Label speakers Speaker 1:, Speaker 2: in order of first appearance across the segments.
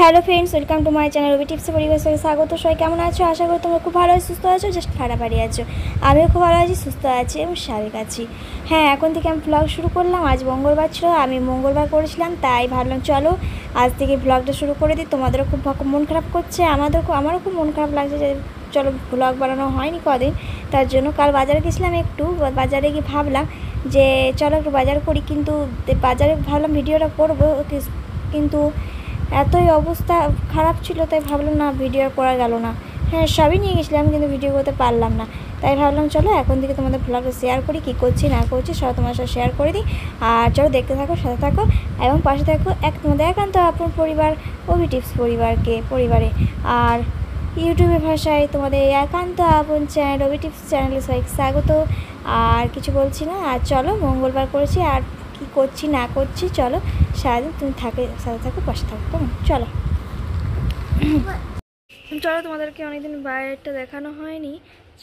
Speaker 1: Hello friends, welcome to my channel Rabi টিপসে পরিবেশে স্বাগত। সবাই কেমন আছো? আশা করি তোমরা খুব ভালো সুস্থ আছো, জাস্ট ফাটাফাটি আছো। আমিও খুব ভালো আছি, সুস্থ আছি এবং স্বাভাবিক আছি। হ্যাঁ, এখন থেকে আমি ব্লগ শুরু করলাম। আজ মঙ্গলবার ছিল, আমি মঙ্গলবার করেছিলাম, তাই ভাবলাম চলো আজ থেকে ব্লগটা শুরু করে দিই। তোমাদেরও খুব মন খারাপ করছে, আমারও খুব মন খারাপ লাগছে যে চলো ব্লগ বানানো হয়নি কদিন। তার জন্য কাল বাজারে গেছিলাম, একটু বাজারে গিয়ে ভাবলাম যে চলো একটু বাজার করি, কিন্তু বাজারে ভাবলাম ভিডিওটা করবো, কিন্তু এতই অবস্থা খারাপ ছিল তাই ভাবলাম না, ভিডিও করা গেল না। হ্যাঁ, সবই নিয়ে গেছিলাম কিন্তু ভিডিও করতে পারলাম না, তাই ভাবলাম চলো এখন থেকে তোমাদের ব্লগে শেয়ার করি, কী করছি না করছি সব তোমার সাথে শেয়ার করে দিই। আর চলো দেখতে থাকো, সাথে থাকো এবং পাশে থাকো তোমাদের একান্ত আপন পরিবার রবি টিপস পরিবারে। আর ইউটিউবের ভাষায় তোমাদের একান্ত আপন চ্যানেল রবি টিপস চ্যানেলে সবাইকে স্বাগত। আর কিছু বলছি না, আর চলো মঙ্গলবার করেছি আর কী করছি না করছি চলো সারাদিন তুমি সাথে থাকো, পাশে থাকো, কেমন? চলো তোমাদেরকে অনেকদিন বাইরেটা দেখানো হয়নি।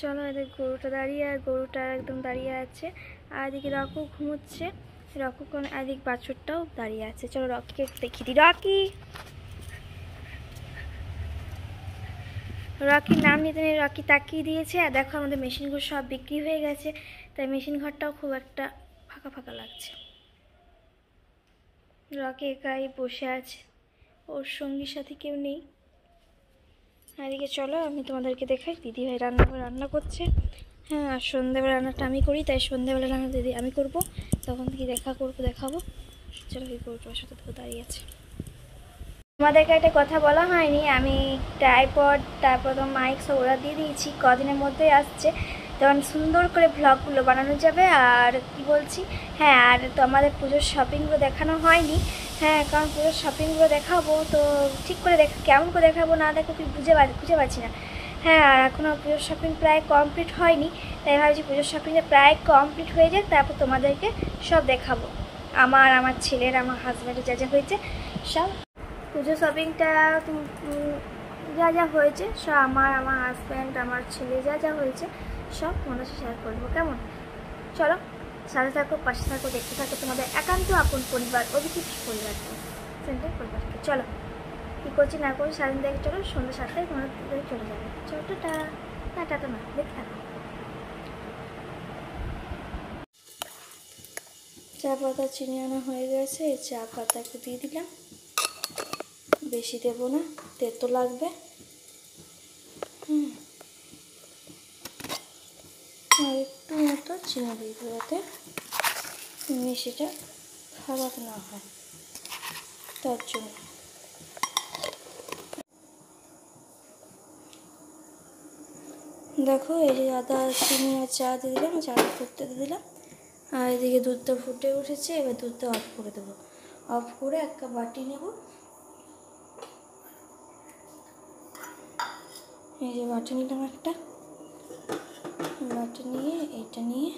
Speaker 1: চলো, এদের গরুটা দাঁড়িয়ে, আর গরুটা একদম দাঁড়িয়ে আছে, আর এদিকে রকু ঘুমোচ্ছে, রকু কোন এদিক বাছুরটাও দাঁড়িয়ে আছে। চলো রকিকে দেখিয়ে দিই। রকির নাম নিতে নেই, রকি তাকিয়ে দিয়েছে। আর দেখো আমাদের মেশিন ঘর সব বিক্রি হয়ে গেছে, তাই মেশিন ঘরটাও খুব একটা ফাঁকা ফাঁকা লাগছে। রকি একাই বসে আছে, ওর সঙ্গীর সাথে কেউ নেই। এদিকে চলো আমি তোমাদেরকে দেখাই, দিদিভাই রান্না করছে। হ্যাঁ, আর সন্ধ্যেবেলা রান্নাটা আমি করি, তাই সন্ধ্যেবেলা রান্না দিদি আমি করব, তখন থেকে দেখাবো। চলো এই গরুটার সাথে তো দাঁড়িয়ে আছে। তোমাদেরকে একটা কথা বলা হয়নি, আমি ট্রাইপড তারপর তো মাইক সব ওরা দিয়ে দিয়েছি, কদিনের মধ্যেই আসছে, তখন সুন্দর করে ভ্লগগুলো বানানো যাবে। আর কি বলছি, হ্যাঁ, আর তো আমাদের পুজোর শপিংগুলো দেখানো হয়নি। হ্যাঁ, কারণ পুজোর শপিংগুলো দেখাবো, তো ঠিক করে কেমন করে দেখাবো না দেখো তুই খুঁজে পাচ্ছি না। হ্যাঁ, আর এখনও পুজোর শপিং প্রায় কমপ্লিট হয়নি, তাই ভাবছি পুজোর শপিংটা প্রায় কমপ্লিট হয়ে যাক, তারপর তোমাদেরকে সব দেখাবো। আমার ছেলের, আমার হাজব্যান্ডের যা যা হয়েছে সব। পুজো শপিংটা যা যা হয়েছে সব আমার হাজব্যান্ড, আমার ছেলে যা যা হয়েছে সব তোমাদের সাথে শেয়ার করবো, কেমন? চলো সাথে থাকো, পাশে থাকো, দেখতে থাকো তোমাদের একান্ত আপন পরিবার রবি টিপস পরিবারকে, পরিবারকে। চলো কী করছি না করছি সারাদিন দেখে, চলো সন্ধ্যা 7টায় তোমাদের চলে যাবে। চলো টাটা না দেখতে থাকো। চা পাতা চিনি আনা হয়ে গেছে, এই চা পাতা একটু দিয়ে দিলাম, বেশি দেবো না, তেতো লাগবে। আর একটু মতো চিনি দিয়ে দেবো, যাতে মিষ্টিটা খারাপ না হয়, তার জন্য। দেখো এই যে আদা চিনি আর চা দিয়ে দিলাম, চাটা ফুটতে দিয়ে দিলাম, আর এদিকে দুধটা ফুটে উঠেছে। এবার দুধটা অফ করে দেবো, অফ করে একটা বাটি নেব। এই যে বাটি নিলাম, একটা বাটি নিয়ে এইটা নিয়ে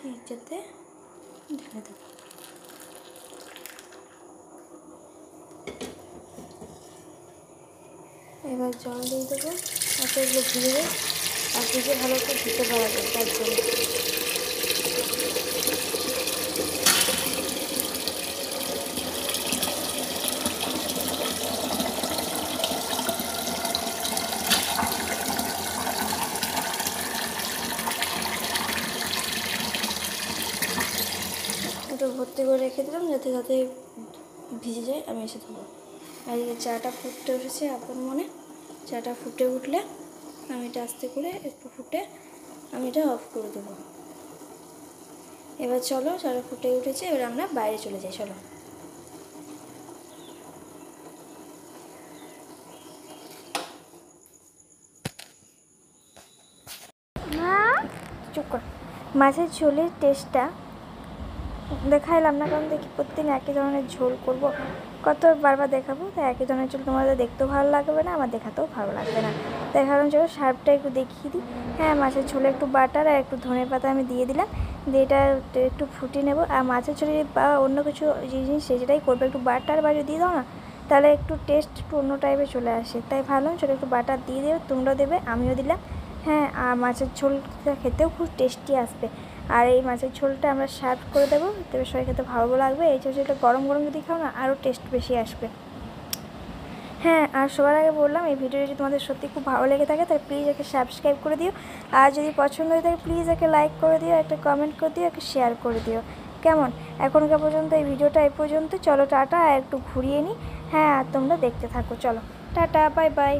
Speaker 1: এইটাতে ঢেলে দেবো। এবার জল দিয়ে দেবো, এগুলো ভিজে আর ভিজে ভালো করে ধুতে পারা যায়, তার জন্য। ওটা ভর্তি করে রেখে দিলাম যাতে ভিজে যায়, আমি এসে দেবো। আর এই চাটা ফুটতে উঠেছে আপন মনে, চাটা ফুটে উঠলে আমি এটা আস্তে করে একটু ফুটে আমি এটা অফ করে দেবো। এবার চলো, চাটা ফুটে উঠেছে, এবার আমরা বাইরে চলে যাই। চলো চুপ কর। মাছের ঝোলের টেস্টটা দেখাইলাম না, কারণ দেখি প্রতিদিন একই ধরনের ঝোল করব, কত বারবার দেখাবো, তাই একই ধরনের ঝোল তোমাদের দেখতেও ভালো লাগবে না, আমার দেখাতেও ভালো লাগবে না, তাই ভাবলাম চলো সার্ফটা একটু দেখিয়ে দিই। হ্যাঁ, মাছের ঝোলে একটু বাটার আর একটু ধনে পাতা আমি দিয়ে দিলাম, দিয়ে এটা একটু ফুটিয়ে নেবো। আর মাছের ঝোলে বা অন্য কিছু জিনিস যেটাই করবে একটু বাটার বা দিয়ে দাও না, তাহলে একটু টেস্ট একটু অন্য টাইপের চলে আসে, তাই ভাবলাম চলো একটু বাটার দিয়ে দেবে, তোমরাও দেবে আমিও দিলাম। হ্যাঁ, আর মাছের ঝোলটা খেতেও খুব টেস্টি আসবে। আর এই মাছের ঝোলটা আমরা সার্ভ করে দেবো, তবে সবাই খেতে ভালো লাগবে। এই ঝোলটা গরম গরম যদি খাও না, আরও টেস্ট বেশি আসবে। হ্যাঁ, আর সবার আগে বললাম এই ভিডিওটি যদি তোমাদের সত্যি খুব ভালো লেগে থাকে তাহলে প্লিজ একে সাবস্ক্রাইব করে দিও, আর যদি পছন্দ হয়ে থাকে প্লিজ একে লাইক করে দিও, একটা কমেন্ট করে দিও, একে শেয়ার করে দিও। কেমন? এখনকার পর্যন্ত এই ভিডিওটা এই পর্যন্ত। চলো টাটা, আর একটু ঘুরিয়ে নিই। হ্যাঁ, আর তোমরা দেখতে থাকো। চলো টাটা, বাই বাই।